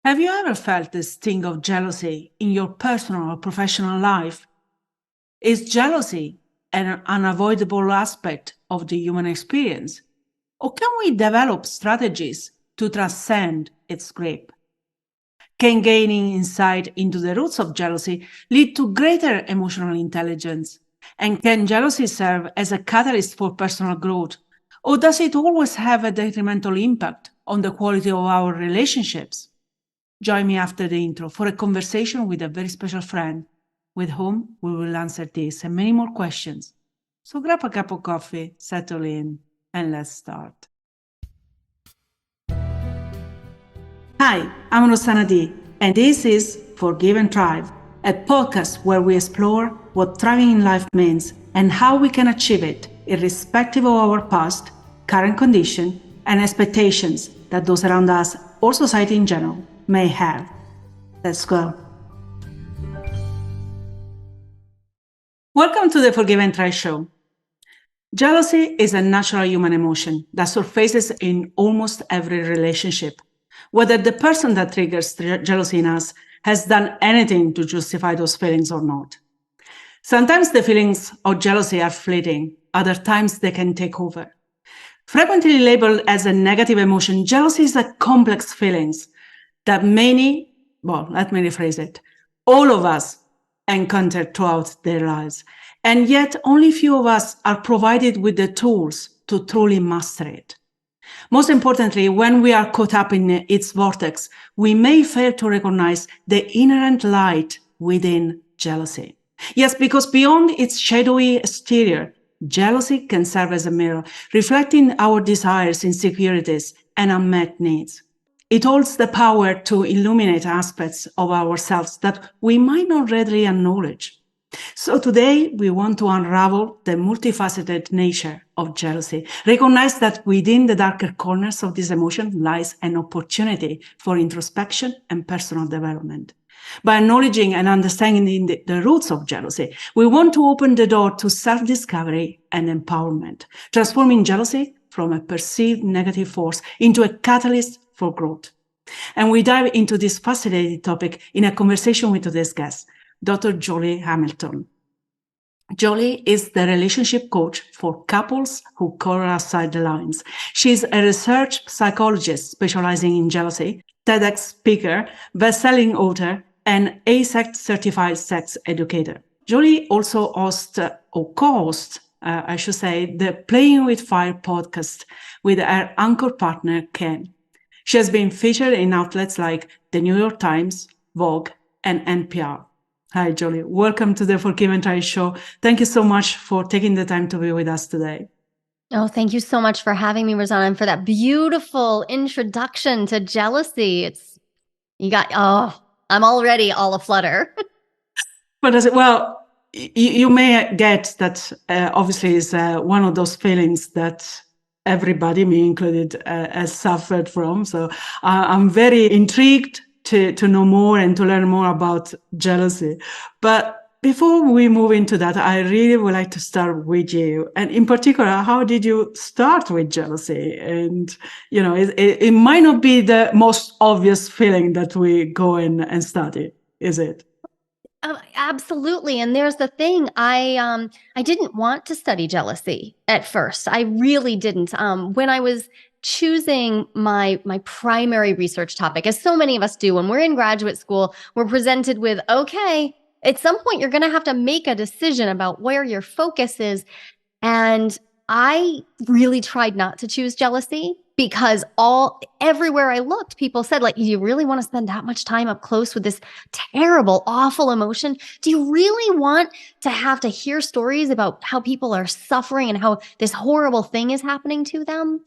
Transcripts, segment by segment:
Have you ever felt the sting of jealousy in your personal or professional life? Is jealousy an unavoidable aspect of the human experience? Or can we develop strategies to transcend its grip? Can gaining insight into the roots of jealousy lead to greater emotional intelligence? And can jealousy serve as a catalyst for personal growth? Or does it always have a detrimental impact on the quality of our relationships? Join me after the intro for a conversation with a very special friend with whom we will answer this and many more questions. So grab a cup of coffee, settle in, and let's start. Hi, I'm Rossana D, and this is Forgive and Thrive, a podcast where we explore what thriving in life means and how we can achieve it, irrespective of our past, current condition, and expectations that those around us or society in general may have. Let's go. Welcome to the Forgive and Thrive show. Jealousy is a natural human emotion that surfaces in almost every relationship, whether the person that triggers jealousy in us has done anything to justify those feelings or not. Sometimes the feelings of jealousy are fleeting, other times they can take over. Frequently labeled as a negative emotion, jealousy is a complex feeling that let me rephrase it, all of us encounter throughout their lives. And yet only few of us are provided with the tools to truly master it. Most importantly, when we are caught up in its vortex, we may fail to recognize the inherent light within jealousy. Yes, because beyond its shadowy exterior, jealousy can serve as a mirror, reflecting our desires, insecurities, and unmet needs. It holds the power to illuminate aspects of ourselves that we might not readily acknowledge. So today we want to unravel the multifaceted nature of jealousy. Recognize that within the darker corners of this emotion lies an opportunity for introspection and personal development. By acknowledging and understanding the roots of jealousy, we want to open the door to self-discovery and empowerment, transforming jealousy from a perceived negative force into a catalyst for growth. And we dive into this fascinating topic in a conversation with today's guest, Dr. Joli Hamilton. Joli is the relationship coach for couples who color outside the lines. She's a research psychologist specializing in jealousy, TEDx speaker, best-selling author, and ASECT certified sex educator. Joli also hosts or co-hosts, the Playing with Fire podcast with her anchor partner, Ken. She has been featured in outlets like the New York Times, Vogue, and NPR. Hi, Joli. Welcome to the Forgive and Thrive show. Thank you so much for taking the time to be with us today. Oh, thank you so much for having me, Rosanna, and for that beautiful introduction to jealousy. I'm already all aflutter. But you may get that obviously is one of those feelings that everybody, me included, has suffered from. So I'm very intrigued to know more and to learn more about jealousy. But before we move into that, I really would like to start with you. And in particular, how did you start with jealousy? And, it might not be the most obvious feeling that we go in and study, is it? Absolutely. And there's the thing, I didn't want to study jealousy at first. I really didn't. When I was choosing my primary research topic, as so many of us do, when we're in graduate school, we're presented with, okay, at some point you're going to have to make a decision about where your focus is. And I really tried not to choose jealousy because everywhere I looked, people said, like, you really want to spend that much time up close with this terrible, awful emotion? Do you really want to have to hear stories about how people are suffering and how this horrible thing is happening to them?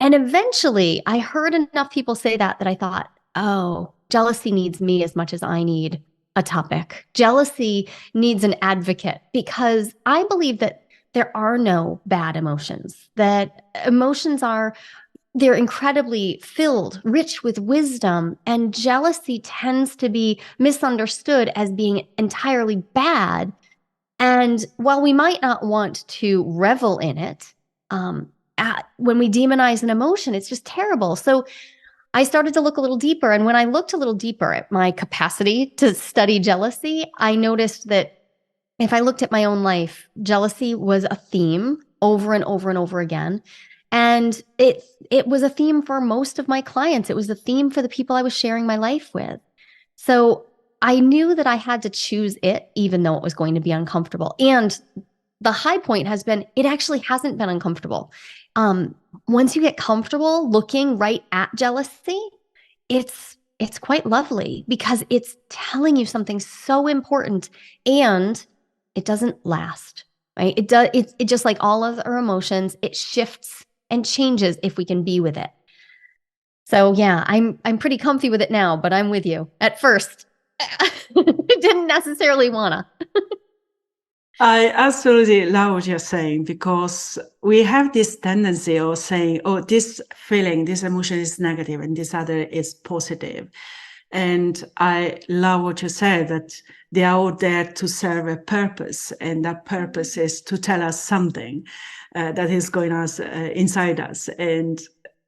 And eventually I heard enough people say that I thought, oh, jealousy needs me as much as I need a topic. Jealousy needs an advocate, because I believe that there are no bad emotions, that emotions they're incredibly filled, rich with wisdom, and jealousy tends to be misunderstood as being entirely bad. And while we might not want to revel in it, when we demonize an emotion, it's just terrible. So I started to look a little deeper. And when I looked a little deeper at my capacity to study jealousy, I noticed that if I looked at my own life, jealousy was a theme over and over and over again. And it was a theme for most of my clients. It was a theme for the people I was sharing my life with. So I knew that I had to choose it, even though it was going to be uncomfortable. And the high point has been, it actually hasn't been uncomfortable. Once you get comfortable looking right at jealousy, it's quite lovely because it's telling you something so important, and it doesn't last, right? It just like all of our emotions, it shifts and changes if we can be with it. So yeah, I'm pretty comfy with it now, but I'm with you. At first, I didn't necessarily wanna. I absolutely love what you're saying, because we have this tendency of saying, oh, this feeling, this emotion is negative and this other is positive. And I love what you said, that they are all there to serve a purpose. And that purpose is to tell us something that is going on inside us. And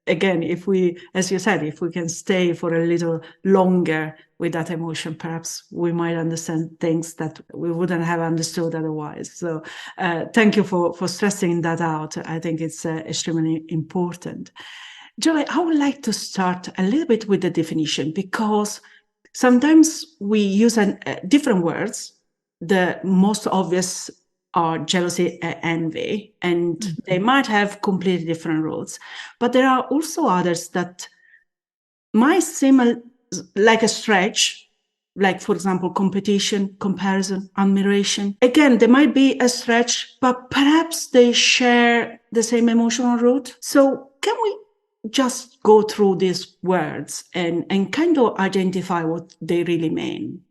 again, if we, as you said, if we can stay for a little longer with that emotion, perhaps we might understand things that we wouldn't have understood otherwise. So thank you for stressing that out. I think it's extremely important. Joli, I would like to start a little bit with the definition, because sometimes we use different words. The most obvious are jealousy and envy, and they might have completely different roots. But there are also others that might seem like a stretch, like, for example, competition, comparison, admiration. Again, they might be a stretch, but perhaps they share the same emotional root. So can we just go through these words and kind of identify what they really mean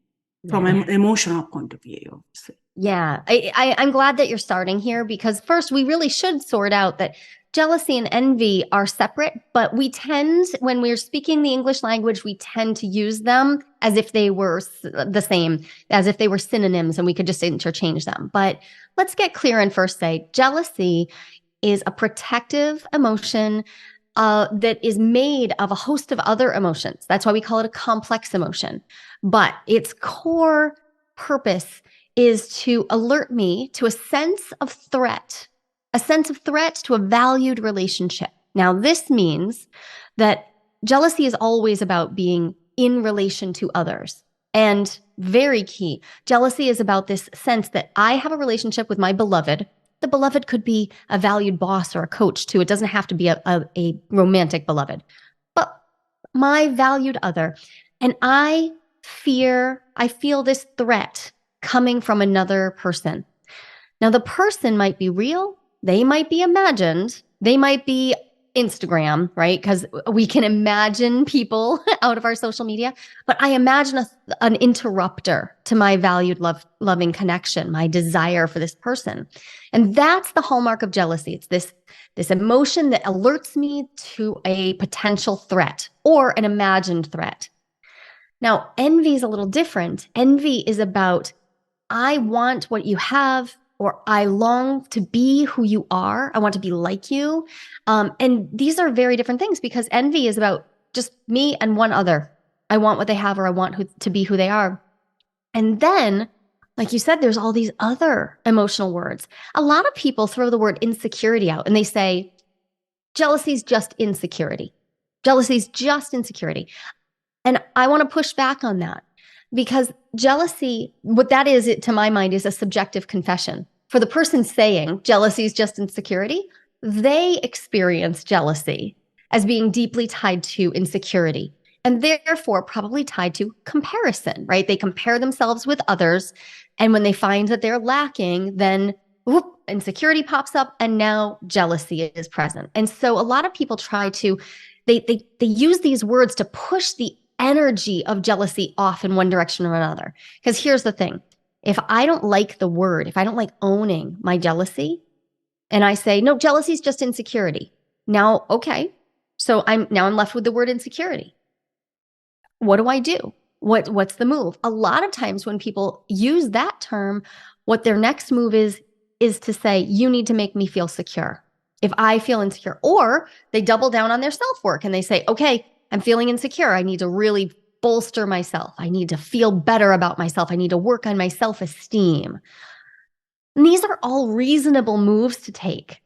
from an emotional point of view, obviously? Yeah, I'm glad that you're starting here, because first we really should sort out that jealousy and envy are separate, but we tend, when we're speaking the English language, we tend to use them as if they were the same, as if they were synonyms and we could just interchange them. But let's get clear and first say jealousy is a protective emotion that is made of a host of other emotions. That's why we call it a complex emotion. But its core purpose is to alert me to a sense of threat to a valued relationship. Now, this means that jealousy is always about being in relation to others. And very key, jealousy is about this sense that I have a relationship with my beloved. The beloved could be a valued boss or a coach too. It doesn't have to be a romantic beloved, but my valued other. And I feel this threat coming from another person. Now, the person might be real, they might be imagined, they might be Instagram, right? Because we can imagine people out of our social media, but I imagine an interrupter to my valued, loving connection, my desire for this person. And that's the hallmark of jealousy. It's this emotion that alerts me to a potential threat or an imagined threat. Now, envy is a little different. Envy is about, I want what you have, or I long to be who you are. I want to be like you. And these are very different things, because envy is about just me and one other. I want what they have, or I want to be who they are. And then, like you said, there's all these other emotional words. A lot of people throw the word insecurity out and they say, jealousy is just insecurity. Jealousy is just insecurity. And I want to push back on that, because jealousy, what that is, to my mind, is a subjective confession. For the person saying jealousy is just insecurity, they experience jealousy as being deeply tied to insecurity, and therefore probably tied to comparison, right? They compare themselves with others, and when they find that they're lacking, then whoop, insecurity pops up, and now jealousy is present. And so a lot of people they use these words to push the energy of jealousy off in one direction or another. Because here's the thing. If I don't like the word, if I don't like owning my jealousy, and I say, no, jealousy is just insecurity. Now, okay. So I'm left with the word insecurity. What do I do? What's the move? A lot of times when people use that term, what their next move is to say, you need to make me feel secure. If I feel insecure, or they double down on their self-work and they say, okay, I'm feeling insecure. I need to really bolster myself. I need to feel better about myself. I need to work on my self-esteem. And these are all reasonable moves to take.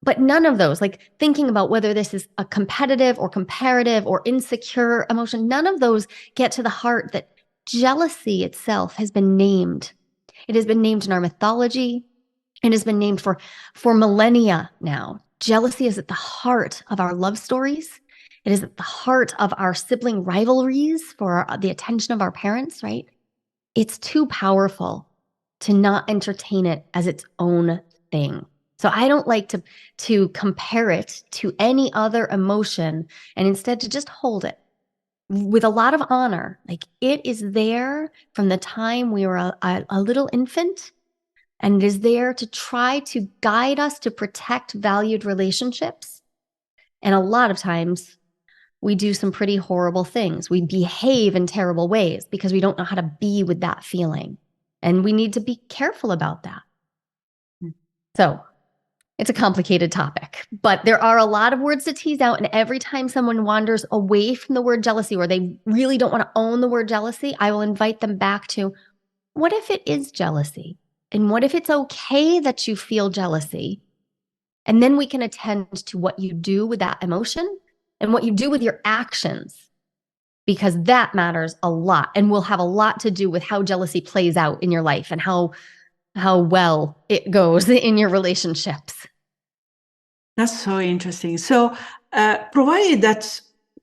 But none of those, like thinking about whether this is a competitive or comparative or insecure emotion, none of those get to the heart that jealousy itself has been named. It has been named in our mythology. It has been named for millennia now. Jealousy is at the heart of our love stories. It is at the heart of our sibling rivalries for the attention of our parents, right? It's too powerful to not entertain it as its own thing. So I don't like to compare it to any other emotion, and instead to just hold it with a lot of honor. Like, it is there from the time we were a little infant, and it is there to try to guide us to protect valued relationships. And a lot of times we do some pretty horrible things. We behave in terrible ways because we don't know how to be with that feeling. And we need to be careful about that. So it's a complicated topic, but there are a lot of words to tease out. And every time someone wanders away from the word jealousy, or they really don't want to own the word jealousy, I will invite them back to, what if it is jealousy? And what if it's okay that you feel jealousy? And then we can attend to what you do with that emotion and what you do with your actions, because that matters a lot and will have a lot to do with how jealousy plays out in your life and how well it goes in your relationships. That's so interesting. So, provided that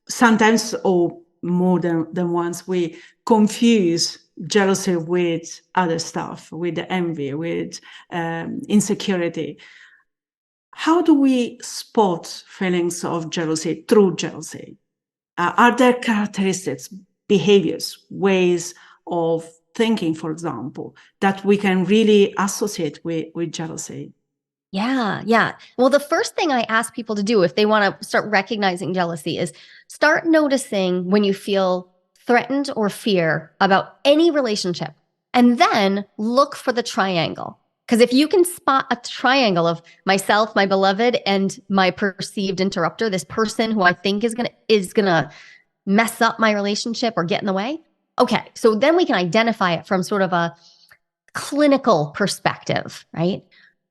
sometimes, or more than once, we confuse jealousy with other stuff, with the envy, with insecurity, how do we spot feelings of jealousy through jealousy? Are there characteristics, behaviors, ways of thinking, for example, that we can really associate with jealousy? Yeah. Well, the first thing I ask people to do if they want to start recognizing jealousy is start noticing when you feel threatened or fear about any relationship, and then look for the triangle. Because if you can spot a triangle of myself, my beloved, and my perceived interrupter, this person who I think is gonna mess up my relationship or get in the way, okay, so then we can identify it from sort of a clinical perspective, right?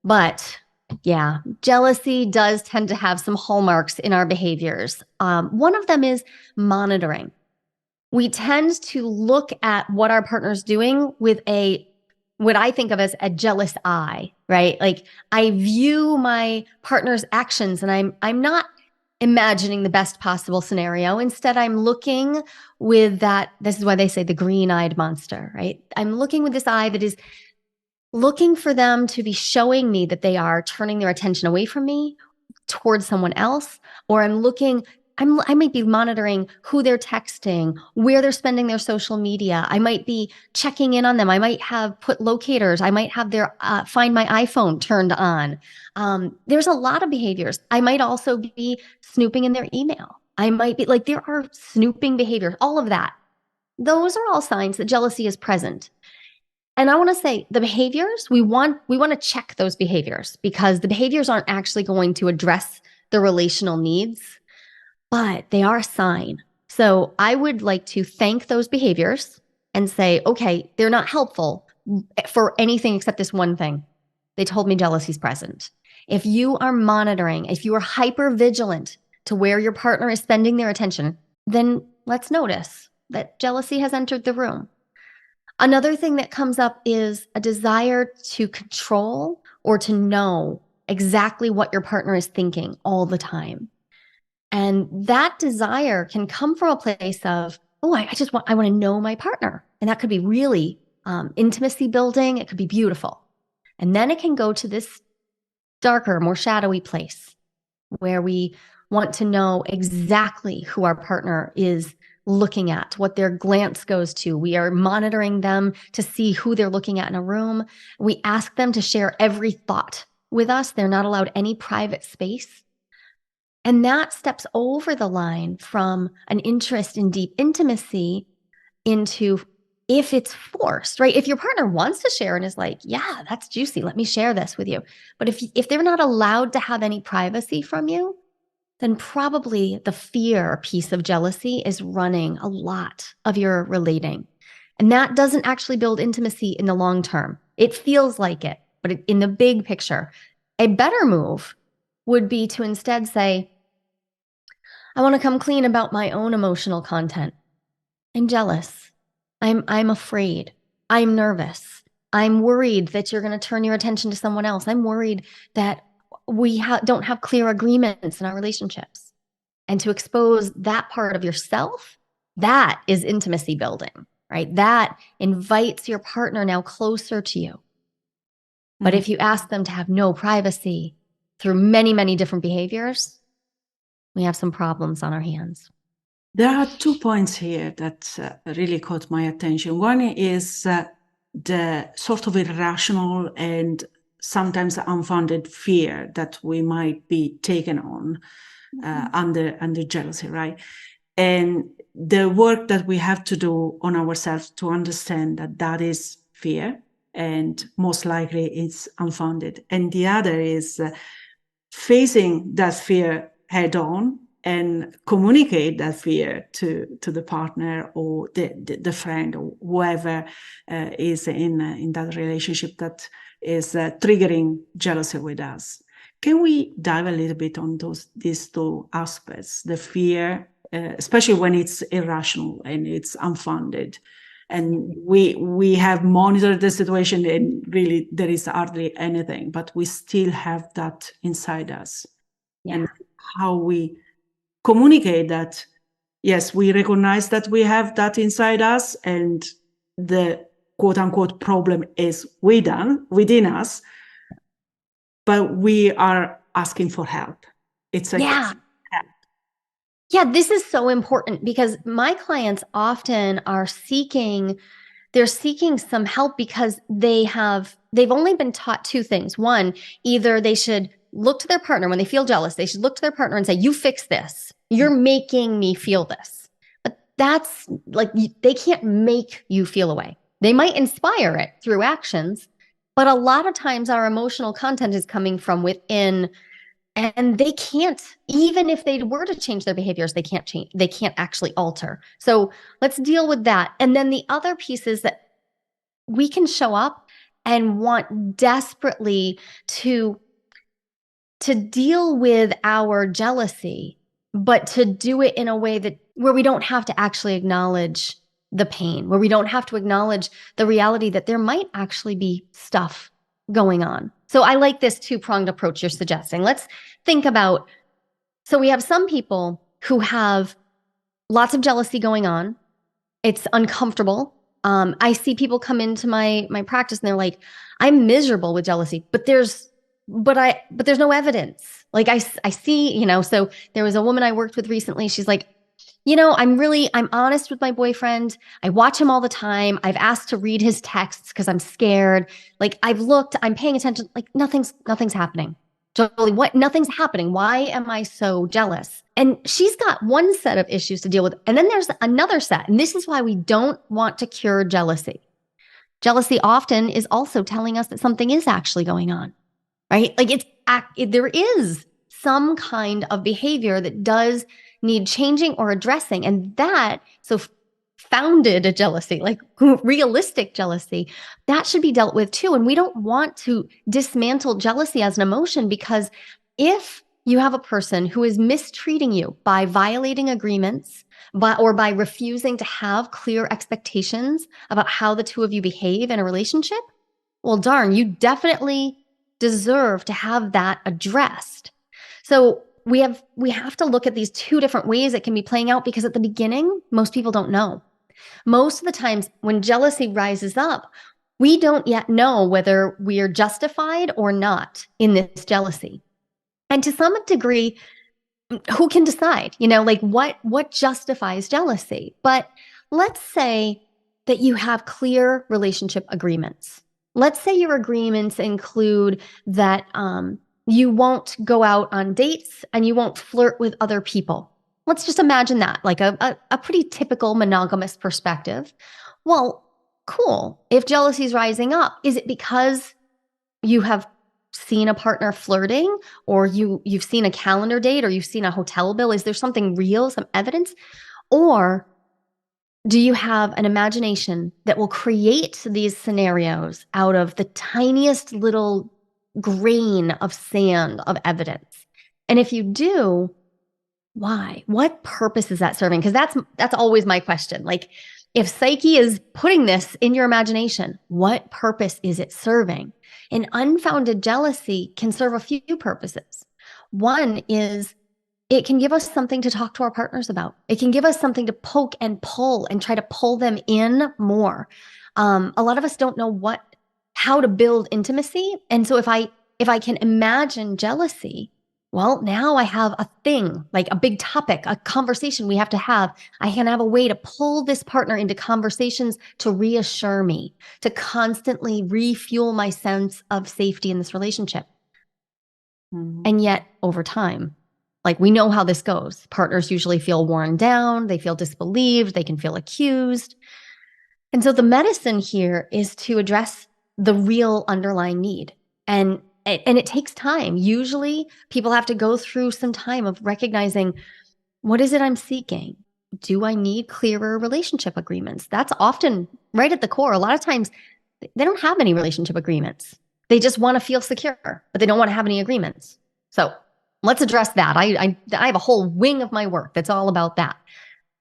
But yeah, jealousy does tend to have some hallmarks in our behaviors. One of them is monitoring. We tend to look at what our partner's doing with what I think of as a jealous eye, right? Like, I view my partner's actions and I'm not imagining the best possible scenario. Instead, I'm looking with this is why they say the green-eyed monster, right? I'm looking with this eye that is looking for them to be showing me that they are turning their attention away from me towards someone else, or I might be monitoring who they're texting, where they're spending their social media. I might be checking in on them. I might have put locators. I might have their Find My iPhone turned on. There's a lot of behaviors. I might also be snooping in their email. I might be like, there are snooping behaviors, all of that. Those are all signs that jealousy is present. And I want to say the behaviors, we want to check those behaviors, because the behaviors aren't actually going to address the relational needs, but they are a sign. So I would like to thank those behaviors and say, okay, they're not helpful for anything except this one thing. They told me jealousy is present. If you are monitoring, if you are hyper vigilant to where your partner is spending their attention, then let's notice that jealousy has entered the room. Another thing that comes up is a desire to control or to know exactly what your partner is thinking all the time. And that desire can come from a place of, oh, I want to know my partner. And that could be really intimacy building. It could be beautiful. And then it can go to this darker, more shadowy place where we want to know exactly who our partner is looking at, what their glance goes to. We are monitoring them to see who they're looking at in a room. We ask them to share every thought with us. They're not allowed any private space. And that steps over the line from an interest in deep intimacy into, if it's forced, right? If your partner wants to share and is like, yeah, that's juicy, let me share this with you. But if they're not allowed to have any privacy from you, then probably the fear piece of jealousy is running a lot of your relating. And that doesn't actually build intimacy in the long term. It feels like it, but in the big picture, a better move would be to instead say, I want to come clean about my own emotional content. I'm jealous. I'm afraid. I'm nervous. I'm worried that you're going to turn your attention to someone else. I'm worried that we don't have clear agreements in our relationships. And to expose that part of yourself, that is intimacy building, right? That invites your partner now closer to you. But if you ask them to have no privacy through many, many different behaviors, we have some problems on our hands. There are 2 points here that really caught my attention. One is the sort of irrational and sometimes unfounded fear that we might be taken on under jealousy, right? And the work that we have to do on ourselves to understand that that is fear, and most likely it's unfounded. And the other is facing that fear head on and communicate that fear to the partner or the friend or whoever is in that relationship that is triggering jealousy with us. Can we dive a little bit on these 2 aspects, the fear, especially when it's irrational and it's unfounded, and we have monitored the situation and really there is hardly anything, but we still have that inside us. Yeah. And how we communicate that, yes, we recognize that we have that inside us and the quote unquote problem is within us, but we are asking for help. It's like help. Yeah, this is so important because my clients often are seeking some help because they've only been taught 2 things. One, either they should look to their partner when they feel jealous, they should look to their partner and say, you fix this. You're making me feel this. But that's like, they can't make you feel a way. They might inspire it through actions, but a lot of times our emotional content is coming from within, and they can't, even if they were to change their behaviors, they can't actually alter. So let's deal with that. And then the other piece is that we can show up and want desperately to deal with our jealousy, but to do it in a way where we don't have to actually acknowledge the pain, where we don't have to acknowledge the reality that there might actually be stuff going on. So I like this 2-pronged approach you're suggesting. Let's think about, so we have some people who have lots of jealousy going on. It's uncomfortable. I see people come into my practice and they're like, I'm miserable with jealousy, but there's no evidence. Like I see, so there was a woman I worked with recently. She's like, I'm honest with my boyfriend. I watch him all the time. I've asked to read his texts because I'm scared. Like I've looked, I'm paying attention. Like nothing's happening. Joli, nothing's happening. Why am I so jealous? And she's got one set of issues to deal with. And then there's another set. And this is why we don't want to cure jealousy. Jealousy often is also telling us that something is actually going on, right? Like there is some kind of behavior that does need changing or addressing. And so founded jealousy, like realistic jealousy, that should be dealt with too. And we don't want to dismantle jealousy as an emotion, because if you have a person who is mistreating you by violating agreements, or by refusing to have clear expectations about how the 2 of you behave in a relationship, well, darn, you definitely deserve to have that addressed. So we have to look at these 2 different ways it can be playing out, because at the beginning, most people don't know. Most of the times when jealousy rises up, we don't yet know whether we are justified or not in this jealousy. And to some degree, who can decide, like what justifies jealousy? But let's say that you have clear relationship agreements. Let's say your agreements include that you won't go out on dates and you won't flirt with other people. Let's just imagine that, like a pretty typical monogamous perspective. Well, cool. If jealousy is rising up, is it because you have seen a partner flirting, or you've seen a calendar date, or you've seen a hotel bill? Is there something real, some evidence? Or do you have an imagination that will create these scenarios out of the tiniest little grain of sand of evidence? And if you do, why? What purpose is that serving? Because that's always my question. Like, if psyche is putting this in your imagination, what purpose is it serving? And unfounded jealousy can serve a few purposes. One is it can give us something to talk to our partners about. It can give us something to poke and pull and try to pull them in more. A lot of us don't know how to build intimacy. And so if I can imagine jealousy, well, now I have a thing, like a big topic, a conversation we have to have. I can have a way to pull this partner into conversations to reassure me, to constantly refuel my sense of safety in this relationship. Mm-hmm. And yet, over time, like, we know how this goes. Partners usually feel worn down, they feel disbelieved, they can feel accused. And so the medicine here is to address the real underlying need. And it takes time. Usually people have to go through some time of recognizing, what is it I'm seeking? Do I need clearer relationship agreements? That's often right at the core. A lot of times they don't have any relationship agreements. They just want to feel secure, but they don't want to have any agreements. So let's address that. I have a whole wing of my work that's all about that.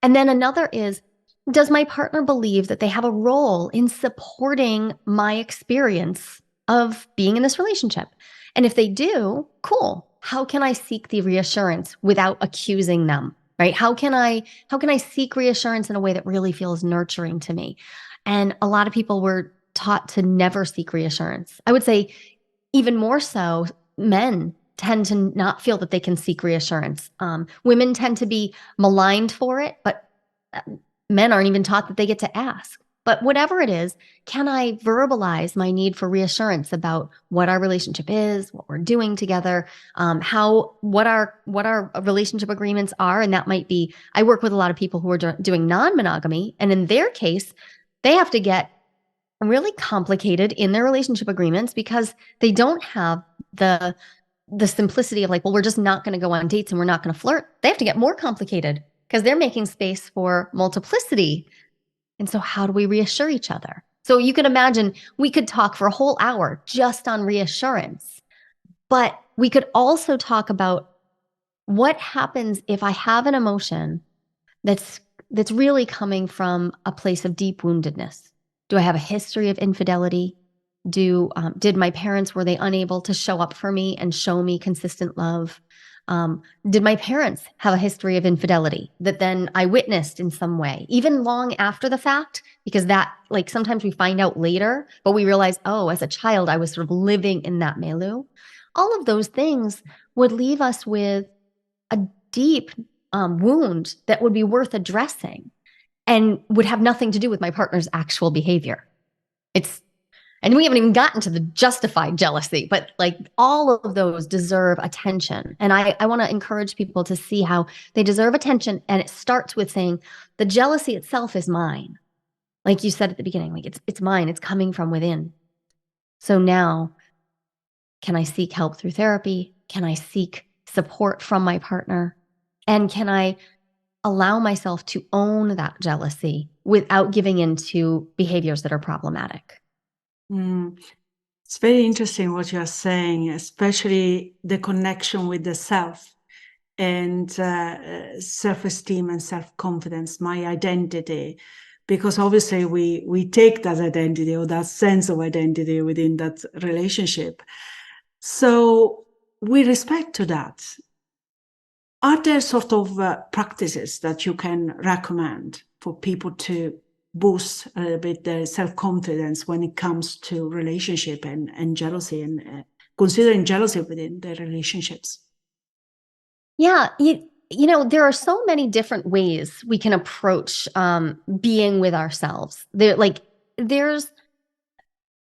And then another is, does my partner believe that they have a role in supporting my experience of being in this relationship? And if they do, cool. How can I seek the reassurance without accusing them? Right? How can I seek reassurance in a way that really feels nurturing to me? And a lot of people were taught to never seek reassurance. I would say even more so, men tend to not feel that they can seek reassurance. Women tend to be maligned for it, but men aren't even taught that they get to ask. But whatever it is, can I verbalize my need for reassurance about what our relationship is, what we're doing together, what our relationship agreements are? And that might be, I work with a lot of people who are doing non-monogamy, and in their case, they have to get really complicated in their relationship agreements because they don't have the simplicity of like, well, we're just not going to go on dates and we're not going to flirt. They have to get more complicated because they're making space for multiplicity. And so how do we reassure each other? So you can imagine we could talk for a whole hour just on reassurance, but we could also talk about what happens if I have an emotion that's really coming from a place of deep woundedness. Do I have a history of infidelity? Did my parents, were they unable to show up for me and show me consistent love? Did my parents have a history of infidelity that then I witnessed in some way, even long after the fact? Because that, like, sometimes we find out later, but we realize, oh, as a child, I was sort of living in that milieu. All of those things would leave us with a deep wound that would be worth addressing and would have nothing to do with my partner's actual behavior. And we haven't even gotten to the justified jealousy, but like all of those deserve attention. And I want to encourage people to see how they deserve attention. And it starts with saying the jealousy itself is mine. Like you said at the beginning, like it's mine, it's coming from within. So now, can I seek help through therapy? Can I seek support from my partner? And can I allow myself to own that jealousy without giving into behaviors that are problematic? It's very interesting what you are saying, especially the connection with the self and self-esteem and self-confidence, my identity, because obviously we take that identity or that sense of identity within that relationship. So with respect to that, are there sort of practices that you can recommend for people to boost a little bit their self-confidence when it comes to relationship and jealousy and considering jealousy within their relationships? Yeah, you know, there are so many different ways we can approach being with ourselves. There's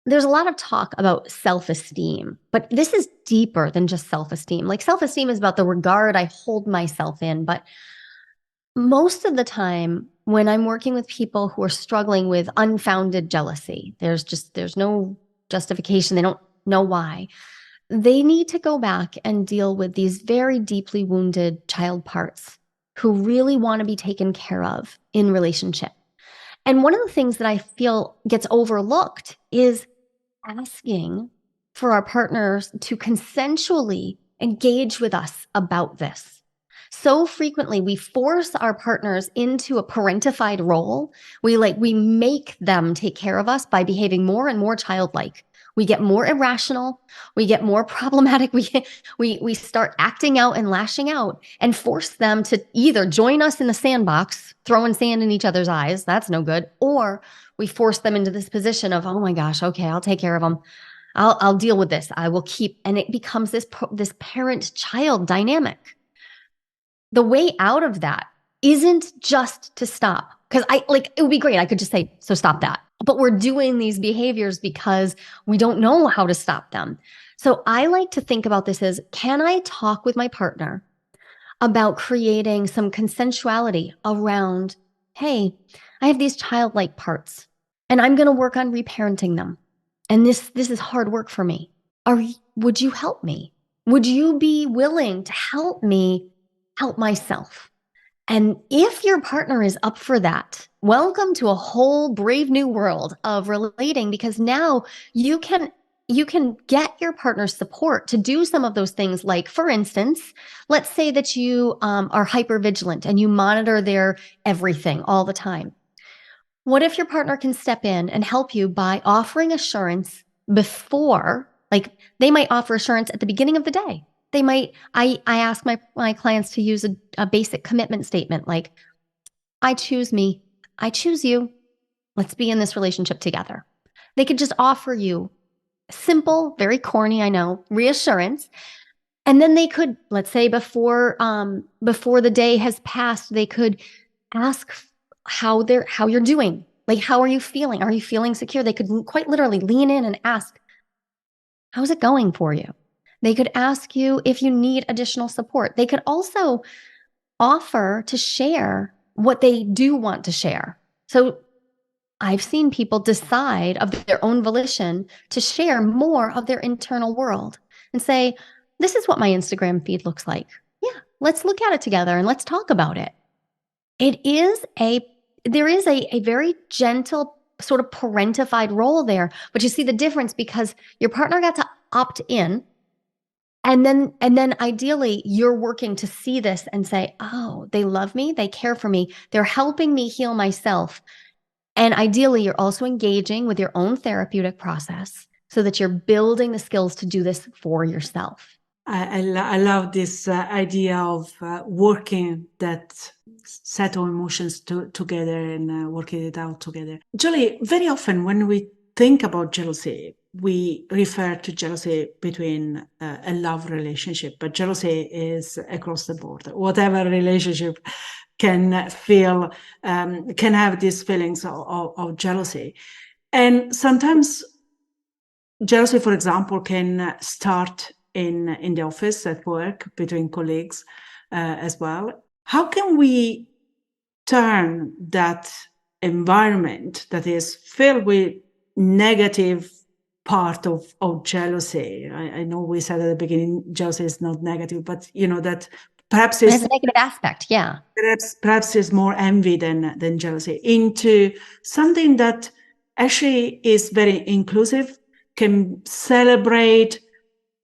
a lot of talk about self-esteem, but this is deeper than just self-esteem. Like, self-esteem is about the regard I hold myself in, but most of the time when I'm working with people who are struggling with unfounded jealousy, there's no justification. They don't know why. They need to go back and deal with these very deeply wounded child parts who really want to be taken care of in relationship. And one of the things that I feel gets overlooked is asking for our partners to consensually engage with us about this. So frequently we force our partners into a parentified role. We make them take care of us by behaving more and more childlike. We get more irrational, we get more problematic, we start acting out and lashing out and force them to either join us in the sandbox, throwing sand in each other's eyes, that's no good, or we force them into this position of, oh my gosh, okay, I'll take care of them. I'll deal with this. I will keep, and it becomes this parent-child dynamic. The way out of that isn't just to stop, because it would be great. I could just say, so stop that. But we're doing these behaviors because we don't know how to stop them. So I like to think about this as, can I talk with my partner about creating some consensuality around, hey, I have these childlike parts and I'm going to work on reparenting them. And this is hard work for me. Would you help me? Would you be willing to help me help myself? And if your partner is up for that, welcome to a whole brave new world of relating, because now you can get your partner's support to do some of those things. Like, for instance, let's say that you are hypervigilant and you monitor their everything all the time. What if your partner can step in and help you by offering assurance before, like they might offer assurance at the beginning of the day. They might, I ask my clients to use a basic commitment statement like, I choose me, I choose you, let's be in this relationship together. They could just offer you simple, very corny, I know, reassurance. And then they could, let's say before the day has passed, they could ask how you're doing. Like, how are you feeling? Are you feeling secure? They could quite literally lean in and ask, how's it going for you? They could ask you if you need additional support. They could also offer to share what they do want to share. So I've seen people decide of their own volition to share more of their internal world and say, this is what my Instagram feed looks like. Yeah, let's look at it together and let's talk about it. There is a very gentle sort of parentified role there, but you see the difference because your partner got to opt in. And then ideally you're working to see this and say, oh, they love me, they care for me, they're helping me heal myself. And ideally you're also engaging with your own therapeutic process so that you're building the skills to do this for yourself. I love this idea of working that set of emotions together and working it out together. Joli, very often when we think about jealousy, we refer to jealousy between a love relationship, but jealousy is across the board. Whatever relationship can feel, can have these feelings of jealousy. And sometimes jealousy, for example, can start in the office, at work, between colleagues as well. How can we turn that environment that is filled with negative part of jealousy? I know we said at the beginning jealousy is not negative, but that perhaps it's a negative aspect, yeah. Perhaps is more envy than jealousy, into something that actually is very inclusive, can celebrate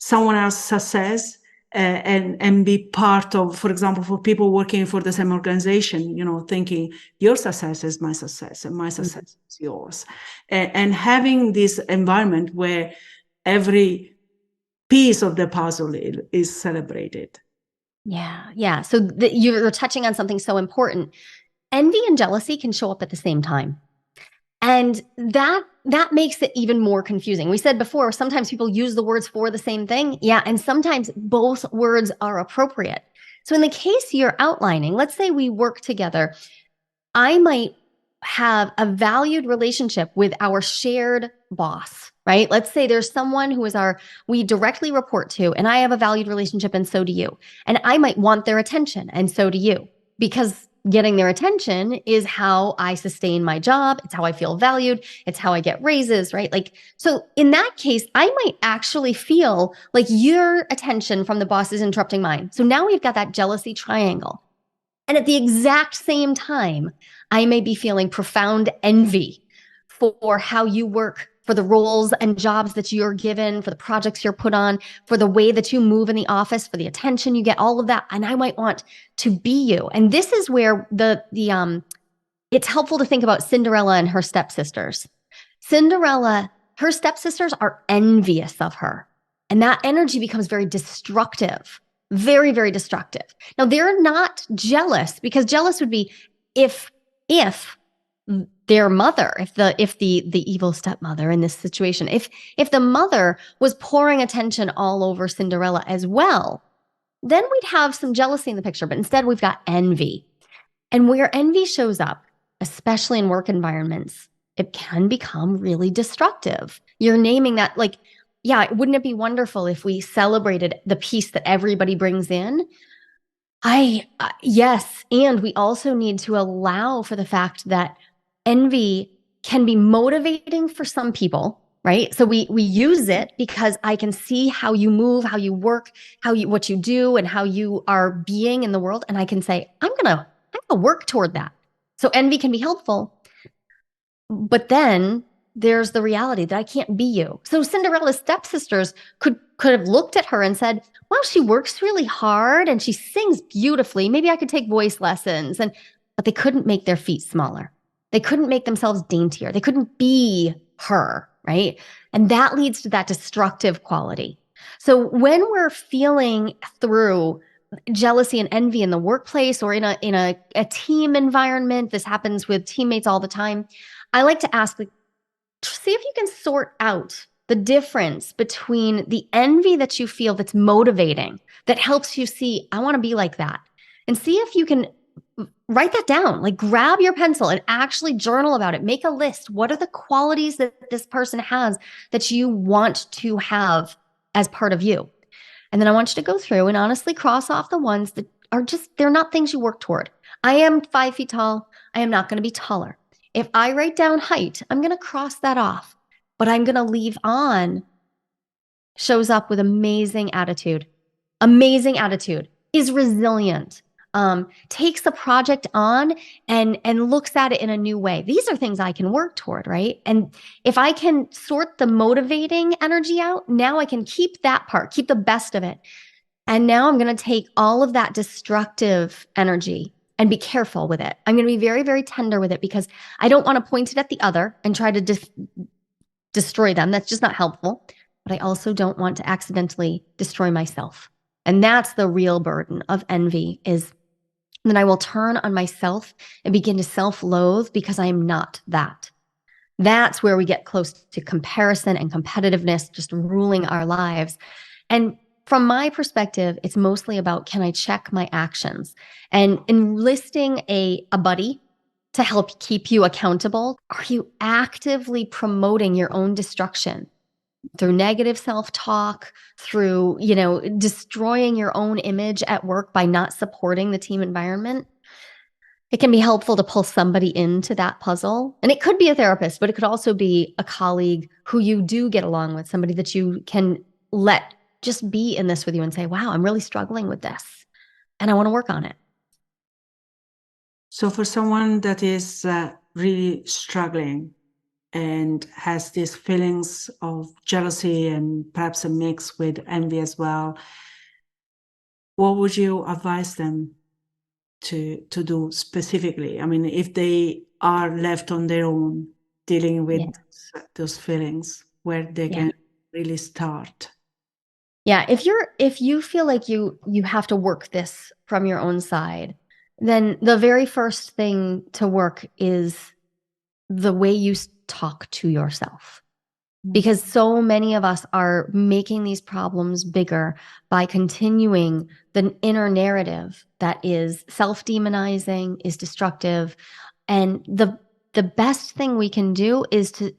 someone else's success and be part of, for example, for people working for the same organization, thinking your success is my success and my success is yours. And having this environment where every piece of the puzzle is celebrated. Yeah. So you're touching on something so important. Envy and jealousy can show up at the same time. And that makes it even more confusing. We said before, sometimes people use the words for the same thing. Yeah. And sometimes both words are appropriate. So in the case you're outlining, let's say we work together. I might have a valued relationship with our shared boss, right? Let's say there's someone who is we directly report to, and I have a valued relationship and so do you. And I might want their attention and so do you, because getting their attention is how I sustain my job. It's how I feel valued. It's how I get raises, right? Like, so in that case, I might actually feel like your attention from the boss is interrupting mine. So now we've got that jealousy triangle. And at the exact same time, I may be feeling profound envy for how you work, for the roles and jobs that you're given, for the projects you're put on, for the way that you move in the office, for the attention you get, all of that. And I might want to be you. And this is where it's helpful to think about Cinderella and her stepsisters. Cinderella, her stepsisters are envious of her. And that energy becomes very destructive, very, very destructive. Now, they're not jealous, because jealous would be if their mother, if the evil stepmother in this situation, if the mother was pouring attention all over Cinderella as well, then we'd have some jealousy in the picture. But instead, we've got envy. And where envy shows up, especially in work environments, it can become really destructive. You're naming that, like, yeah, wouldn't it be wonderful if we celebrated the peace that everybody brings in? Yes. And we also need to allow for the fact that envy can be motivating for some people, right? So we use it because I can see how you move, how you work, what you do, and how you are being in the world. And I can say, I'm gonna work toward that. So envy can be helpful. But then there's the reality that I can't be you. So Cinderella's stepsisters could have looked at her and said, well, she works really hard and she sings beautifully. Maybe I could take voice lessons. But they couldn't make their feet smaller. They couldn't make themselves daintier. They couldn't be her, right? And that leads to that destructive quality. So when we're feeling through jealousy and envy in the workplace or in a team environment, this happens with teammates all the time, I like to ask, like, see if you can sort out the difference between the envy that you feel that's motivating, that helps you see, I want to be like that. And see if you can write that down, like grab your pencil and actually journal about it. Make a list. What are the qualities that this person has that you want to have as part of you? And then I want you to go through and honestly cross off the ones that are just, they're not things you work toward. I am 5 feet tall. I am not going to be taller. If I write down height, I'm going to cross that off, but I'm going to leave on shows up with amazing attitude, is resilient, takes the project on and looks at it in a new way. These are things I can work toward, right? And if I can sort the motivating energy out, now I can keep that part, keep the best of it. And now I'm going to take all of that destructive energy and be careful with it. I'm going to be very, very tender with it because I don't want to point it at the other and try to destroy them. That's just not helpful. But I also don't want to accidentally destroy myself. And that's the real burden of envy, is that I will turn on myself and begin to self-loathe because I am not that. That's where we get close to comparison and competitiveness just ruling our lives. And from my perspective, it's mostly about, can I check my actions? And enlisting a buddy to help keep you accountable. Are you actively promoting your own destruction through negative self-talk, through, destroying your own image at work by not supporting the team environment? It can be helpful to pull somebody into that puzzle. And it could be a therapist, but it could also be a colleague who you do get along with, somebody that you can let just be in this with you and say, wow, I'm really struggling with this and I want to work on it. So for someone that is really struggling and has these feelings of jealousy and perhaps a mix with envy as well, what would you advise them to do specifically? I mean, if they are left on their own dealing with those feelings, where they can really start? Yeah, if you feel like you have to work this from your own side, then the very first thing to work is the way you talk to yourself. Because so many of us are making these problems bigger by continuing the inner narrative that is self-demonizing, is destructive. And the best thing we can do is to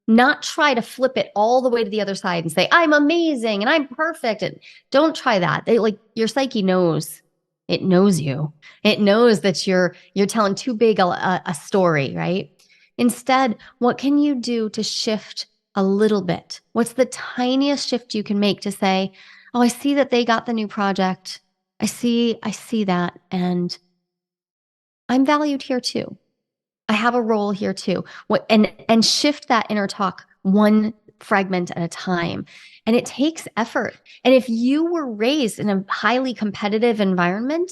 not try to flip it all the way to the other side and say, I'm amazing and I'm perfect. And don't try that. Your psyche knows It knows you. It knows that you're telling too big a story, right? Instead, what can you do to shift a little bit? What's the tiniest shift you can make to say, "Oh, I see that they got the new project. I see that, and I'm valued here too. I have a role here too." And shift that inner talk one fragment at a time. And it takes effort. And if you were raised in a highly competitive environment,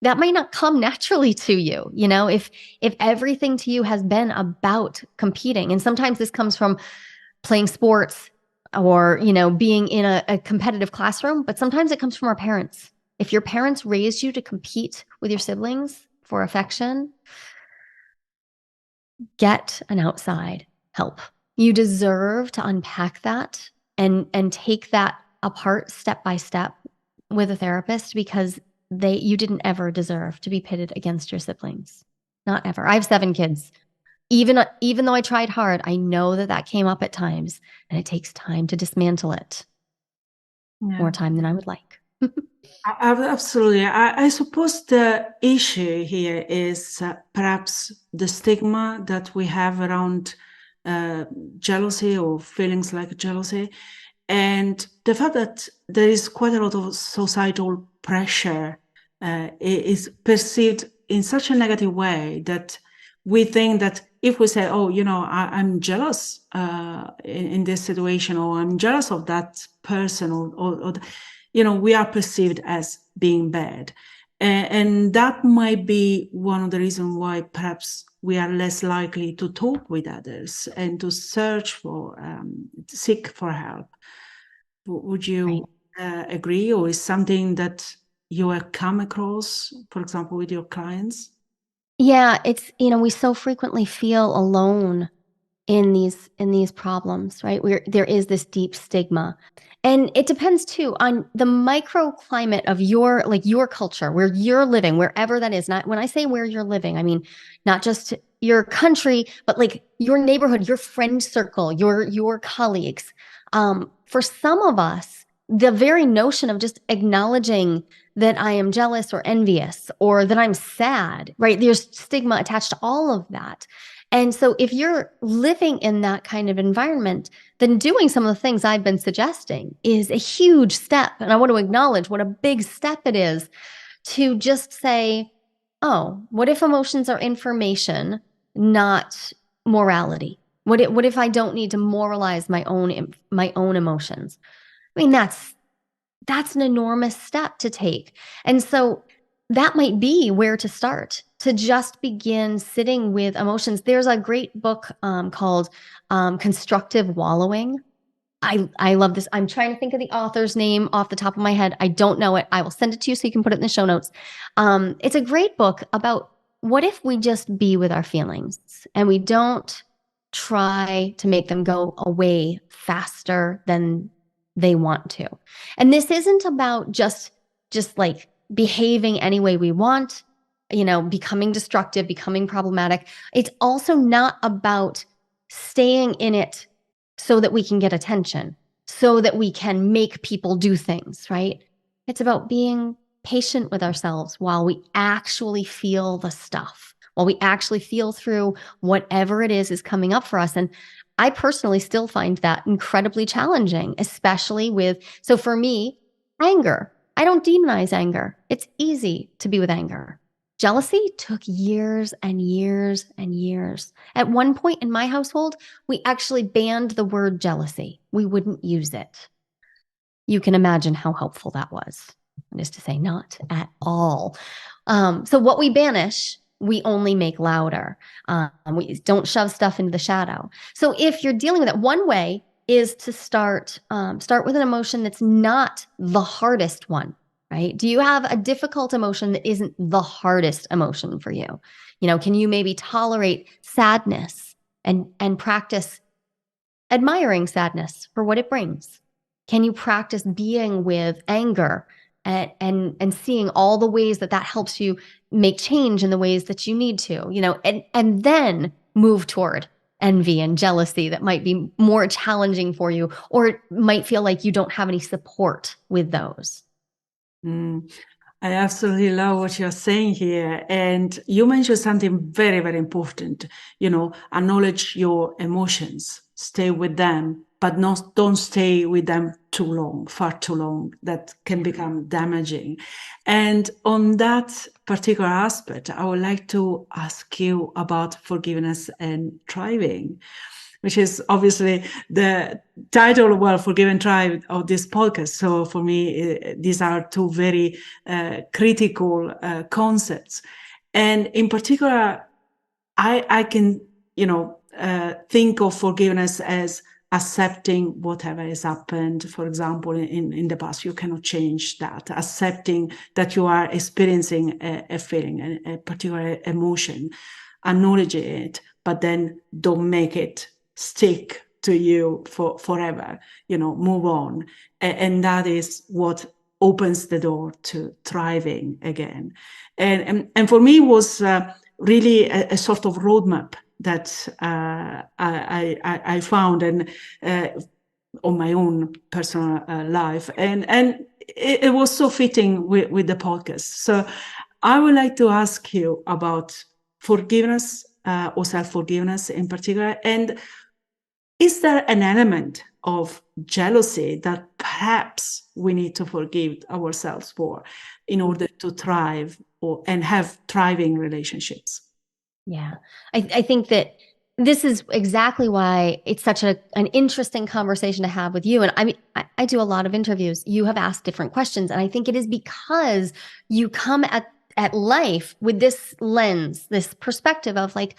that might not come naturally to you. If everything to you has been about competing, and sometimes this comes from playing sports or, being in a competitive classroom, but sometimes it comes from our parents. If your parents raised you to compete with your siblings for affection, get an outside help. You deserve to unpack that and take that apart step by step with a therapist, because you didn't ever deserve to be pitted against your siblings. Not ever. I have 7 kids. Even though I tried hard, I know that came up at times, and it takes time to dismantle it. Yeah. More time than I would like. Absolutely. I suppose the issue here is perhaps the stigma that we have around jealousy or feelings like jealousy, and the fact that there is quite a lot of societal pressure is perceived in such a negative way that we think that if we say, "Oh, I'm jealous in this situation," or "I'm jealous of that person," or we are perceived as being bad. And that might be one of the reasons why perhaps we are less likely to talk with others and to seek for help. Would you agree, or is something that you have come across, for example, with your clients? Yeah, it's, we so frequently feel alone in these problems, right? There is this deep stigma. And it depends too on the microclimate of your culture, where you're living, wherever that is. Not when I say where you're living, I mean not just your country, but like your neighborhood, your friend circle, your colleagues. For some of us, the very notion of just acknowledging that I am jealous or envious or that I'm sad, right? There's stigma attached to all of that. And so if you're living in that kind of environment, then doing some of the things I've been suggesting is a huge step. And I want to acknowledge what a big step it is to just say, "Oh, what if emotions are information, not morality? What if I don't need to moralize my own emotions?" I mean, that's an enormous step to take. And so that might be where to start, to just begin sitting with emotions. There's a great book called Constructive Wallowing. I love this. I'm trying to think of the author's name off the top of my head. I don't know it. I will send it to you so you can put it in the show notes. It's a great book about what if we just be with our feelings and we don't try to make them go away faster than they want to. And this isn't about just like behaving any way we want, becoming destructive, becoming problematic. It's also not about staying in it so that we can get attention, so that we can make people do things, right? It's about being patient with ourselves while we actually feel the stuff, while we actually feel through whatever it is coming up for us. And I personally still find that incredibly challenging, especially so for me, anger. I don't demonize anger. It's easy to be with anger. Jealousy took years and years and years. At one point in my household, we actually banned the word jealousy. We wouldn't use it. You can imagine how helpful that was. That is to say, not at all. So what we banish, we only make louder. We don't shove stuff into the shadow. So if you're dealing with it, one way is to start with an emotion that's not the hardest one. Right? Do you have a difficult emotion that isn't the hardest emotion for you? Can you maybe tolerate sadness and practice admiring sadness for what it brings? Can you practice being with anger and seeing all the ways that helps you make change in the ways that you need to, and then move toward envy and jealousy that might be more challenging for you, or it might feel like you don't have any support with those. I absolutely love what you're saying here. And you mentioned something very, very important. Acknowledge your emotions, stay with them, but don't stay with them too long, far too long. That can become damaging. And on that particular aspect, I would like to ask you about forgiveness and thriving, which is obviously the title, well, Forgive and Thrive of this podcast. So for me, these are two very critical concepts. And in particular, I can, think of forgiveness as accepting whatever has happened. For example, in the past, you cannot change that. Accepting that you are experiencing a feeling, a particular emotion, acknowledge it, but then don't make it stick to you for forever. Move on, and that is what opens the door to thriving again. And for me, it was really a sort of roadmap that I found, and on my own personal life, and it was so fitting with the podcast. So I would like to ask you about forgiveness, or self-forgiveness in particular, and is there an element of jealousy that perhaps we need to forgive ourselves for in order to thrive and have thriving relationships? Yeah, I think that this is exactly why it's such an interesting conversation to have with you. And I mean, I do a lot of interviews. You have asked different questions, and I think it is because you come at life with this lens, this perspective of like,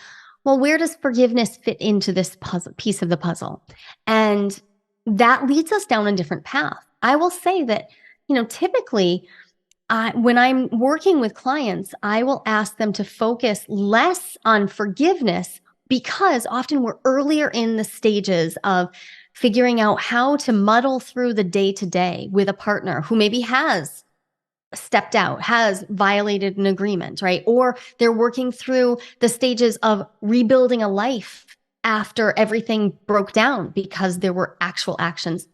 well, where does forgiveness fit into this puzzle, piece of the puzzle? And that leads us down a different path. I will say that, typically, when I'm working with clients, I will ask them to focus less on forgiveness because often we're earlier in the stages of figuring out how to muddle through the day to day with a partner who maybe has stepped out, has violated an agreement, right? Or they're working through the stages of rebuilding a life after everything broke down because there were actual actions.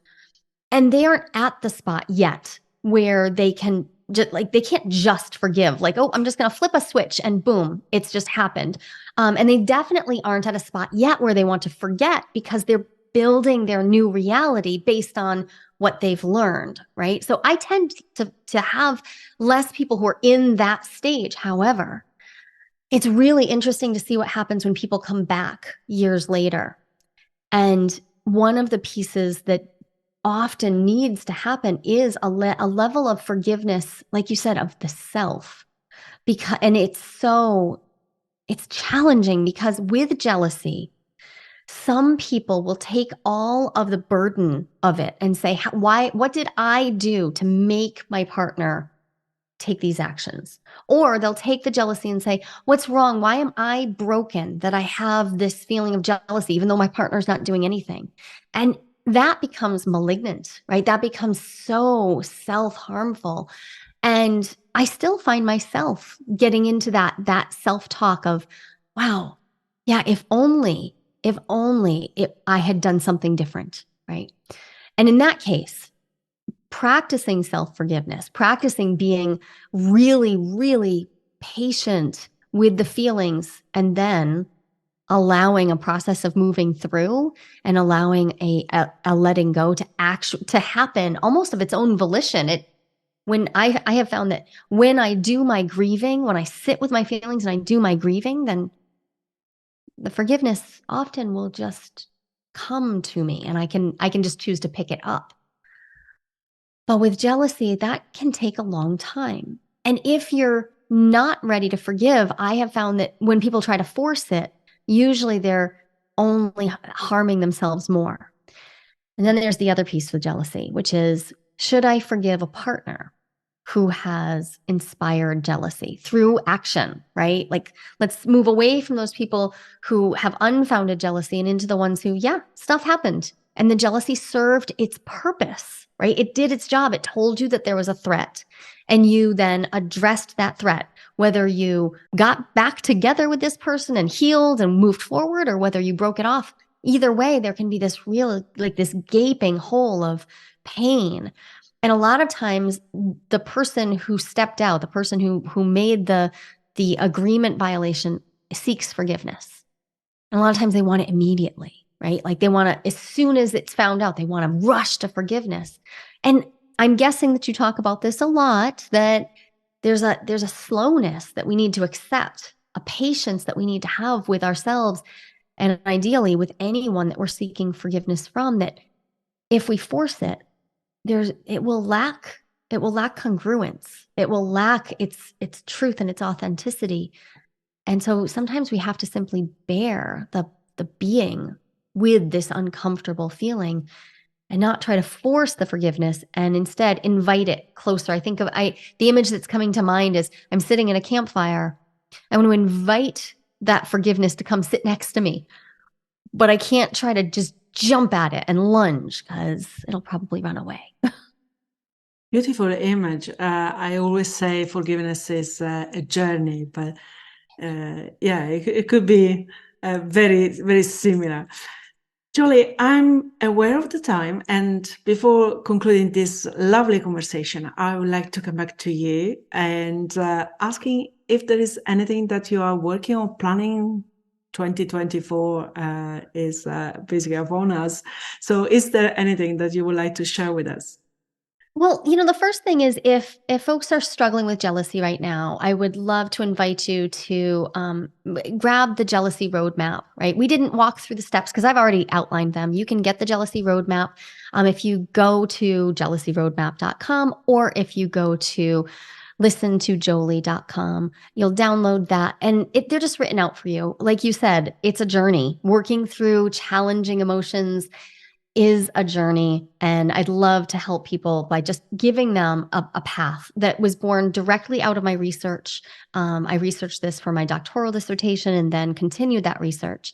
And they aren't at the spot yet where they can just like, they can't just forgive, like, oh, I'm just going to flip a switch and boom, it's just happened. And they definitely aren't at a spot yet where they want to forget because they're building their new reality based on what they've learned, right? So I tend to have less people who are in that stage. However, it's really interesting to see what happens when people come back years later. And one of the pieces that often needs to happen is a level of forgiveness, like you said, of the self. And it's challenging because with jealousy, some people will take all of the burden of it and say, what did I do to make my partner take these actions? Or they'll take the jealousy and say, what's wrong? Why am I broken that I have this feeling of jealousy, even though my partner's not doing anything? And that becomes malignant, right? That becomes so self-harmful. And I still find myself getting into that self-talk of, wow, yeah, if only I had done something different, right? And in that case, practicing self-forgiveness, practicing being really, really patient with the feelings, and then allowing a process of moving through and allowing a letting go to happen almost of its own volition. When I have found that when I do my grieving, when I sit with my feelings and I do my grieving, then the forgiveness often will just come to me, and I can just choose to pick it up. But with jealousy, that can take a long time. And if you're not ready to forgive, I have found that when people try to force it, usually they're only harming themselves more. And then there's the other piece with jealousy, which is, should I forgive a partner who has inspired jealousy through action, right? Like, let's move away from those people who have unfounded jealousy and into the ones who, yeah, stuff happened. And the jealousy served its purpose, right? It did its job. It told you that there was a threat. And you then addressed that threat, whether you got back together with this person and healed and moved forward, or whether you broke it off. Either way, there can be this real, like this gaping hole of pain. And a lot of times the person who stepped out, the person who made the agreement violation seeks forgiveness. And a lot of times they want it immediately, right? Like they want to, as soon as it's found out, they want to rush to forgiveness. And I'm guessing that you talk about this a lot, that there's a slowness that we need to accept, a patience that we need to have with ourselves, and ideally with anyone that we're seeking forgiveness from, that if we force it, it will lack congruence. It will lack its truth and its authenticity. And so sometimes we have to simply bear the being with this uncomfortable feeling and not try to force the forgiveness, and instead invite it closer. I think the image that's coming to mind is I'm sitting in a campfire. I want to invite that forgiveness to come sit next to me, but I can't try to just jump at it and lunge because it'll probably run away. Beautiful image. I always say forgiveness is a journey, but it could be very, very similar. Joli, I'm aware of the time, and before concluding this lovely conversation, I would like to come back to you and asking if there is anything that you are working on, planning. 2024 is basically upon us. So is there anything that you would like to share with us? Well, the first thing is, if folks are struggling with jealousy right now, I would love to invite you to grab the jealousy roadmap, right? We didn't walk through the steps because I've already outlined them. You can get the jealousy roadmap if you go to jealousyroadmap.com, or if you go to listentojoli.com, you'll download that, and they're just written out for you. Like you said, it's a journey. Working through challenging emotions is a journey, and I'd love to help people by just giving them a path that was born directly out of my research. I researched this for my doctoral dissertation and then continued that research.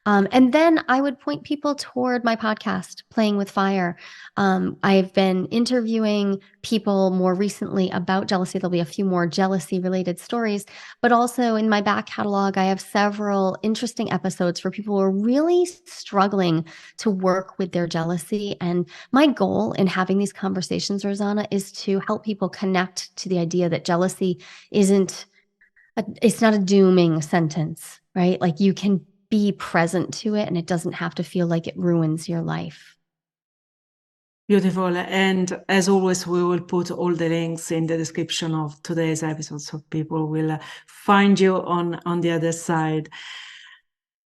And then I would point people toward my podcast, Playing with Fire. I've been interviewing people more recently about jealousy. There'll be a few more jealousy-related stories, but also in my back catalog, I have several interesting episodes for people who are really struggling to work with their jealousy. And my goal in having these conversations, Rosanna, is to help people connect to the idea that jealousy it's not a dooming sentence, right? Like you can be present to it, and it doesn't have to feel like it ruins your life. Beautiful. And as always, we will put all the links in the description of today's episode, so people will find you on the other side.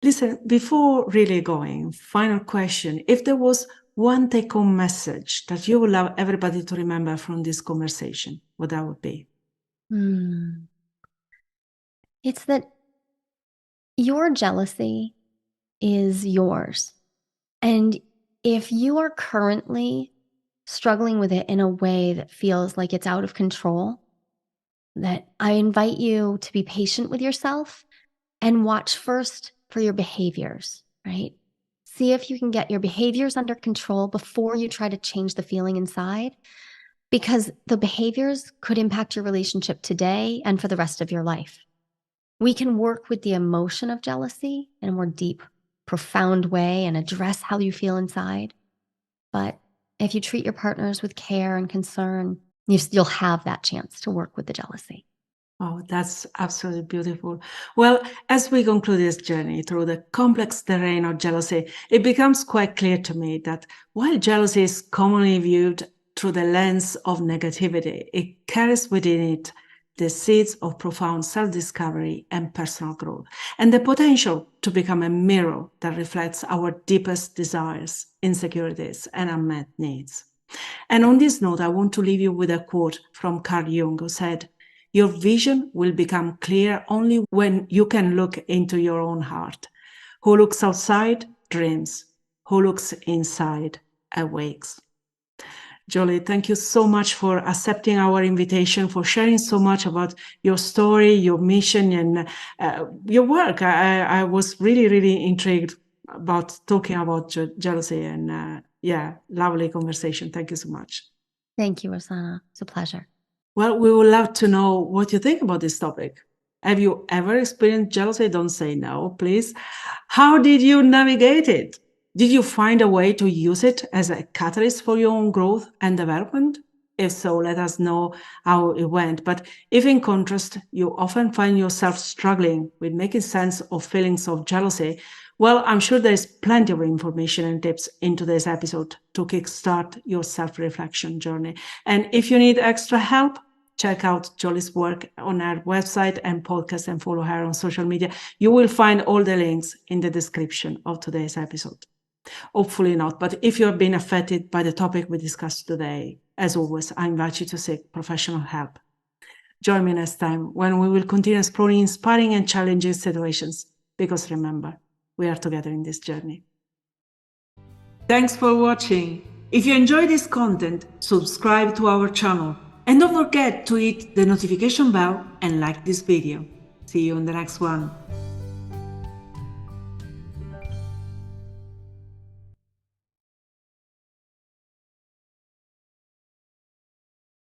Listen, before really going, final question. If there was one take-home message that you would love everybody to remember from this conversation, what that would be? It's that your jealousy is yours. And if you are currently struggling with it in a way that feels like it's out of control, that I invite you to be patient with yourself and watch first for your behaviors, right? See if you can get your behaviors under control before you try to change the feeling inside, because the behaviors could impact your relationship today and for the rest of your life. We can work with the emotion of jealousy in a more deep, profound way and address how you feel inside. But if you treat your partners with care and concern, you'll have that chance to work with the jealousy. Oh, that's absolutely beautiful. Well, as we conclude this journey through the complex terrain of jealousy, it becomes quite clear to me that while jealousy is commonly viewed through the lens of negativity, it carries within it the seeds of profound self-discovery and personal growth, and the potential to become a mirror that reflects our deepest desires, insecurities, and unmet needs. And on this note, I want to leave you with a quote from Carl Jung, who said, "Your vision will become clear only when you can look into your own heart. Who looks outside dreams. Who looks inside awakes." Joli, thank you so much for accepting our invitation, for sharing so much about your story, your mission, and your work. I was really, really intrigued about talking about jealousy, and lovely conversation. Thank you so much. Thank you, Rosanna. It's a pleasure. Well, we would love to know what you think about this topic. Have you ever experienced jealousy? Don't say no, please. How did you navigate it? Did you find a way to use it as a catalyst for your own growth and development? If so, let us know how it went. But if in contrast, you often find yourself struggling with making sense of feelings of jealousy, well, I'm sure there's plenty of information and tips in today's episode to kickstart your self-reflection journey. And if you need extra help, check out Joli's work on her website and podcast and follow her on social media. You will find all the links in the description of today's episode. Hopefully not, but if you have been affected by the topic we discussed today, as always, I invite you to seek professional help. Join me next time when we will continue exploring inspiring and challenging situations, because remember, we are together in this journey. Thanks for watching. If you enjoy this content, subscribe to our channel and don't forget to hit the notification bell and like this video. See you in the next one.